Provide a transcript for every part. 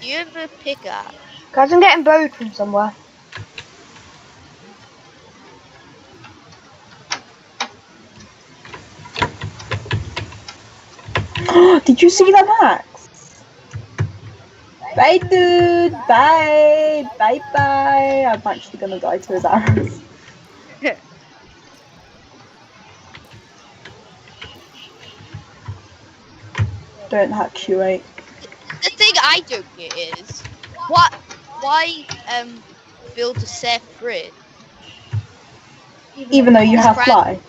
Do you have a pickaxe? Guys, I'm getting bowed from somewhere. Did you see that axe? Bye, dude. Bye. Bye, bye. I'm actually gonna die to his arrows. Don't hack you, right? The thing I don't get is why build a safe grid? Even though you have fly.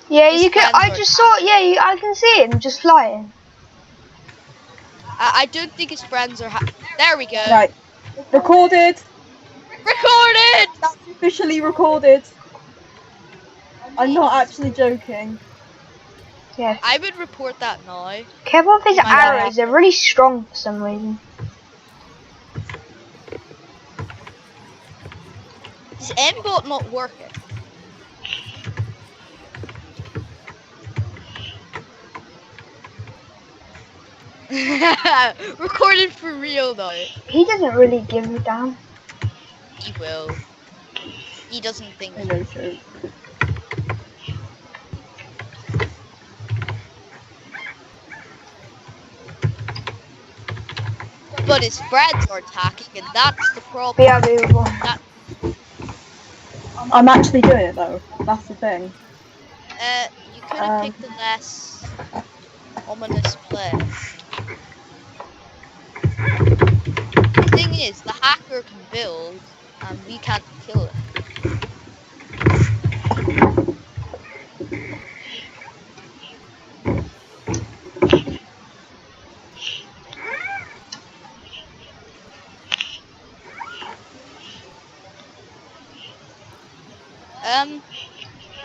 Yeah, you can. I just saw. Yeah, I can see him just flying. I don't think his friends are. There we go. Right. Recorded. Recorded. That's officially recorded. I'm not actually joking. Yeah. I would report that now. Careful with his arrows. They're really strong for some reason. Is aimbot not working? Recorded for real though. He doesn't really give a damn. He will. He doesn't think. I know, sure. But his friends are attacking, and that's the problem. Yeah, beautiful. I'm actually doing it though. That's the thing. You could have picked a less ominous play. The thing is, the hacker can build, and we can't kill it.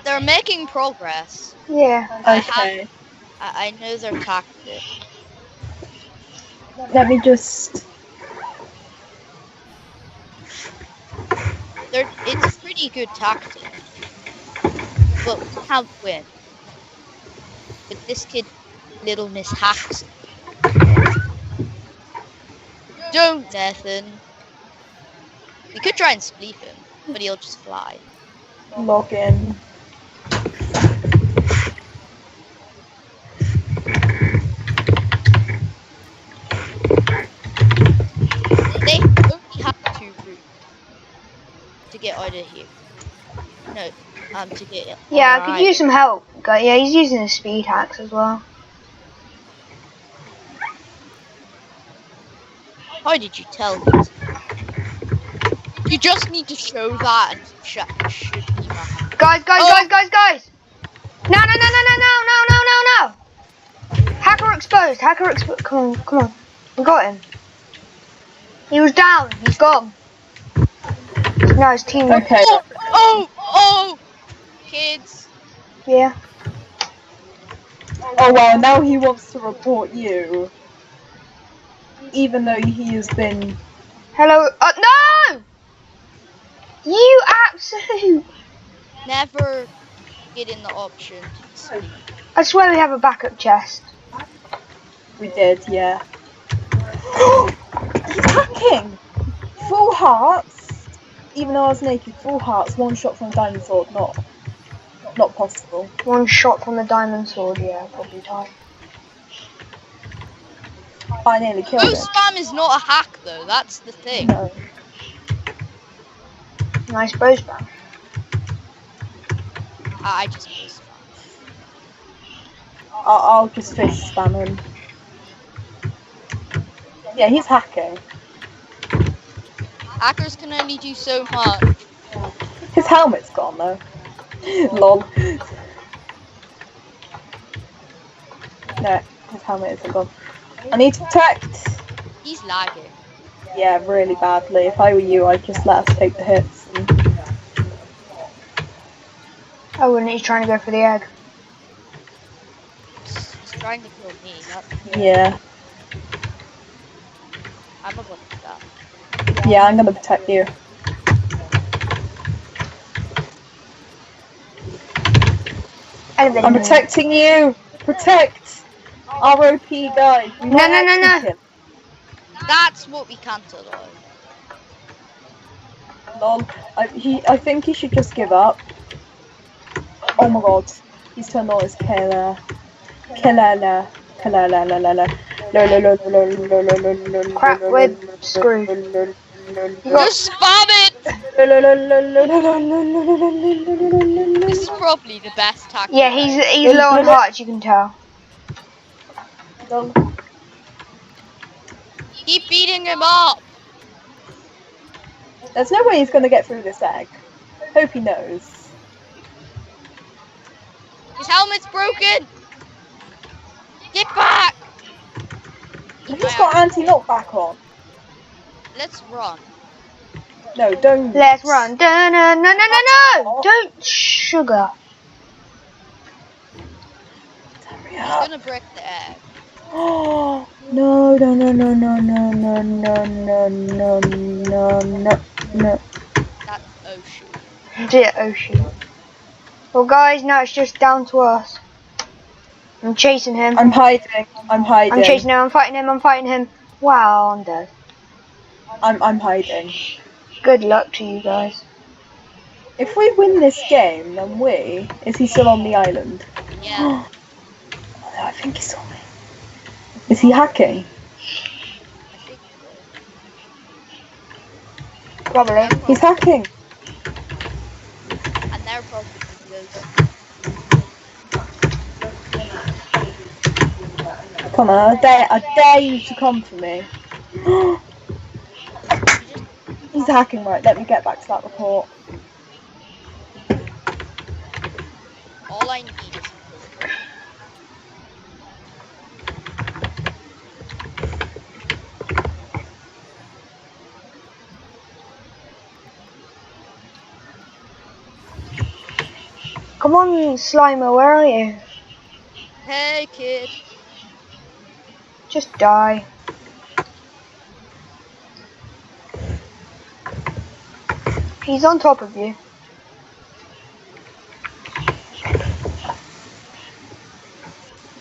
They're making progress. Yeah. Okay. I know their tactic. Let me just. It's a pretty good tactic, but we can't win. But this kid, little Miss Hacks. Don't, Nathan. We could try and spleef him, but he'll just fly. Log in. They only have 2 routes to get out of here. No, to get. Yeah, I could use some help. Yeah, he's using a speed axe as well. How did you tell me? You just need to show that and shoot me back. Guys! No! Hacker exposed. Come on. We got him. He was down. He's gone. Now his team. Okay. Oh! Kids. Yeah. Oh well, now he wants to report you. Even though he has been. Hello. No! You absolute. Never get in the option to speak. I swear we have a backup chest. We did, yeah. He's hacking! Full hearts! Even though I was naked, full hearts, 1 shot from a diamond sword, not possible. 1 shot from the diamond sword, yeah, probably die. I nearly killed Bow him. spam is not a hack though, that's the thing. No. Nice bow spam. I just bow spam. I'll just fish spam him. Yeah, he's hacking. Hackers can only do so much. His helmet's gone though. Lol. No, his helmet isn't gone. I need to protect. He's lagging. Yeah, really badly. If I were you, I'd just let us take the hits. And... Oh, and he's trying to go for the egg. He's trying to kill me. Yeah. I'm not gonna do that. Yeah, I'm gonna protect you. I'm protecting you! Protect! ROP guy. No. That's what we can't allow. Lol. I think he should just give up. Oh my god. He's turned on his killer. Killer. Crap, we're screwed. Just spam it! This is probably the best tactic. Yeah, he's low on hearts, you can tell. Keep beating him up! There's no way he's gonna get through this egg. Hope he knows. His helmet's broken! Get back! He's just got anti-knockback on. Let's run. No, don't. Let's run. No! Don't sugar. Hurry He's up. gonna break the egg. Oh no. That's Oshi. Dear Oshi. Well, guys, now it's just down to us. I'm chasing him. I'm hiding. I'm chasing him. I'm fighting him. Wow, I'm dead. I'm hiding. Good luck to you guys. If we win this game, then is he still on the island? Yeah. I think he saw me. Is he hacking? Probably. He's hacking. And they're probably ghosts. Come on, I dare you to come for me. He's hacking, right? Let me get back to that report. All I need is Come on, Slimer, where are you? Hey, kid. Just die. He's on top of you.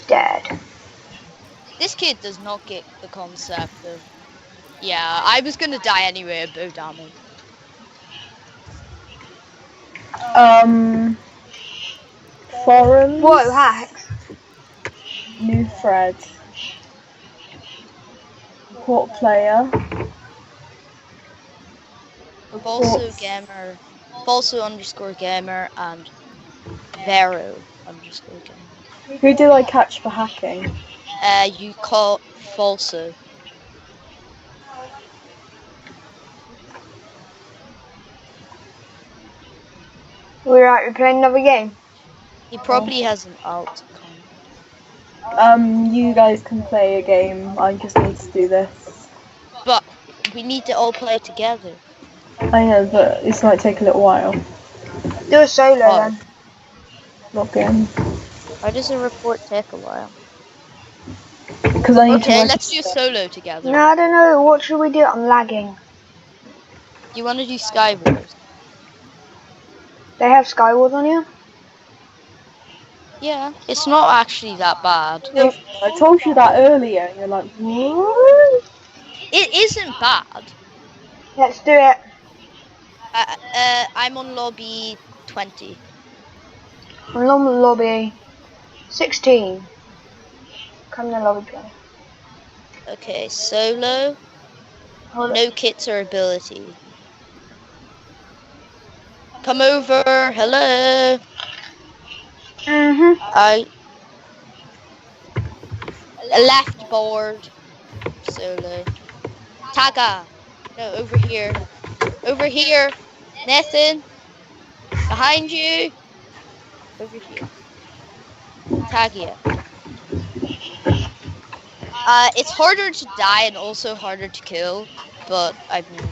Dead. This kid does not get the concept of... Yeah, I was gonna die anyway, bow damage. Forums. Whoa, hacks. New thread. Report player. Falso_gamer and Vero_gamer. Who did I catch for hacking? You call Falso. We're out, we're playing another game. He probably has an alt. You guys can play a game. I just need to do this. But we need to all play together. I know, but this might take a little while. Do a solo then. Log in. Why does a report take a while? Because I need to. Okay, let's do solo together. No, I don't know. What should we do? I'm lagging. You want to do SkyWars? They have Skywars on here? Yeah, it's not actually that bad. No, I told you that earlier, and you're like, what? It isn't bad. Let's do it. I'm on lobby 20. I'm on lobby 16. Come to lobby 20. Okay, solo. Hold No kits or ability. Come over. Hello. I left board. Solo. Taga. No, over here. Over here. Nathan. Behind you. Over here. Tagia. It's harder to die and also harder to kill, but I mean.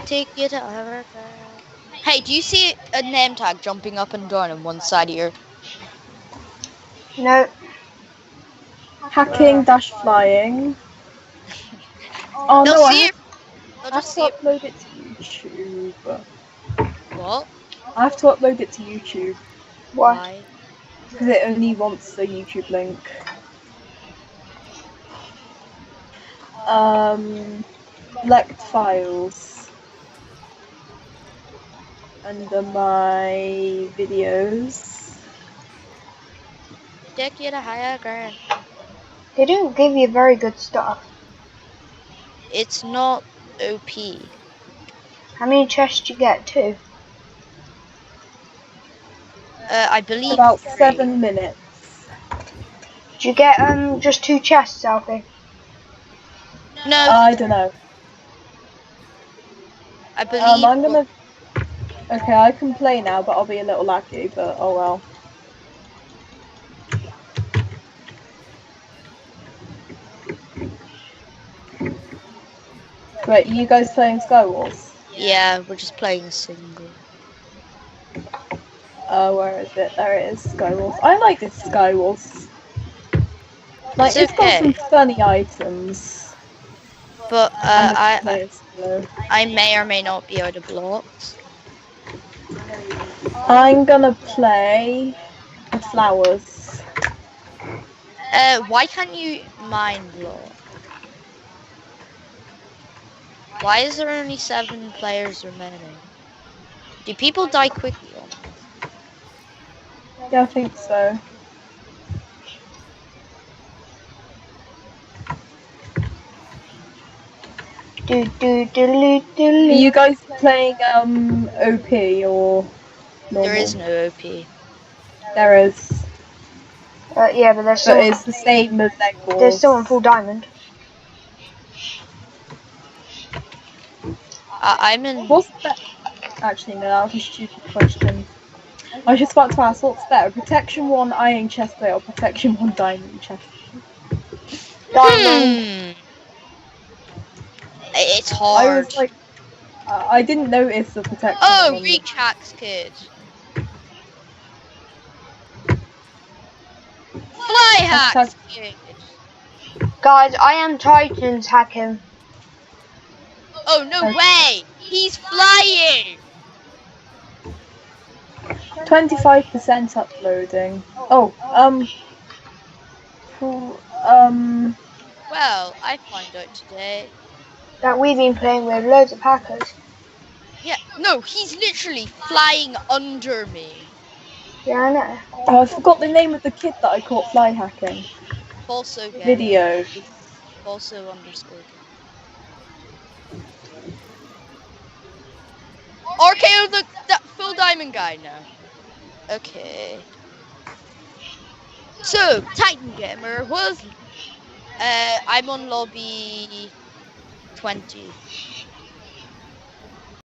Take you to our. Hey, do you see a name tag jumping up and down on one side here? No. Hacking dash flying. Oh They'll no, I see have, it. They'll I have just to see it. upload it to YouTube. What? I have to upload it to YouTube. Why? Because it only wants the YouTube link. Select files. Under my videos. Take you to higher ground. They don't give you very good stuff. It's not OP. How many chests do you get? 2? I believe About 3. 7 minutes. Do you get just 2 chests, Alfie? No, I don't know. I believe. I'm gonna. Okay, I can play now, but I'll be a little laggy. But oh well. Wait, you guys playing SkyWars? Yeah, we're just playing single. Where is it? There it is, SkyWars. I like this SkyWars. Like, It's it's got okay. some funny items. But And the I players slow. may or may not be out of blocks. I'm gonna play the flowers. Why can't you mine block? Why is there only 7 players remaining? Do people die quickly on this? Yeah, I think so. Are you guys playing OP or normal? There is no OP. There is. Yeah, but there's But someone. it's the same as EggWars. There's someone full diamond. I'm in. What's that? Actually, no, that was a stupid question. I was just about to ask, what's better? Protection 1 iron chestplate or Protection 1 diamond chestplate? Diamond. It's I hard. was like, I didn't notice the Protection Oh, 1. reach hacks, kid. Fly hacks, kid. Guys, I am Titans hacking. Oh, no way. He's flying. 25% uploading. Oh, Well, I find out today. That we've been playing with loads of hackers. Yeah, no, he's literally flying under me. Yeah, I know. oh, I forgot the name of the kid that I caught fly hacking. Falso game. Videos. Falso underscore. RKO that full diamond guy now. Okay. So, Titan Gamer was I'm on lobby 20.